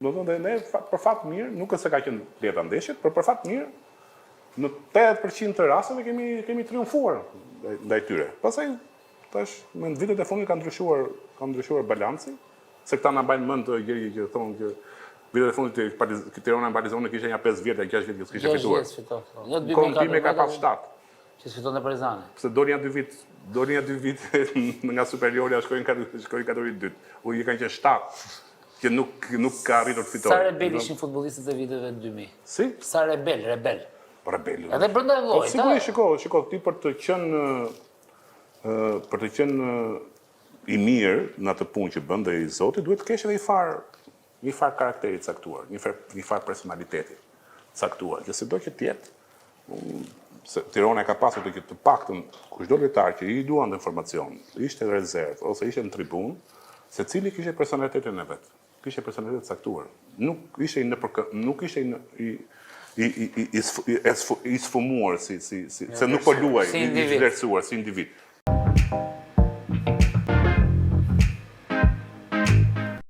Do të thonë ne për fat mirë, nuk është se ka qenë lehta ndeshjet, por për fat mirë në 80% të rasteve kemi triumfuar ndaj tyre. Pastaj tash në vitet e fundit ka ndryshuar balanci, se këta na bajnë mend gjëri që thonë që vitet e fundit Tirana Partizani kishte një 5 vjet, 6 vjet që s'kishte fituar. 6 vjet fituar. Jo 2004. Kompime ka pas 7. Që fiton në Partizani. Pse doni ja 2 vit nga superiorja shkojnë kategori 2. U i kanë qenë 7 që nuk ka arritur të fitojë. Sa rebel ishin futbollistët e viteve 2000? Si? Sa rebel. Rebel. Edhe brenda llojit. Sigurisht, shiko, ti për të qenë i mirë në atë punë që bën dhe i Zoti, duhet të kesh edhe një far karakteri caktuar, një far personaliteti caktuar. Që sido që të jetë, se Tirana ka pasur të paktën kushdo lojtar që i duan informacion, ishte në rezervë ose ishte në tribunë, secili kishte personalitetin e vet. Kishte personalitet caktuar. Nuk ishte i sfumuar se nuk po luaj, i vlerësuar si individ.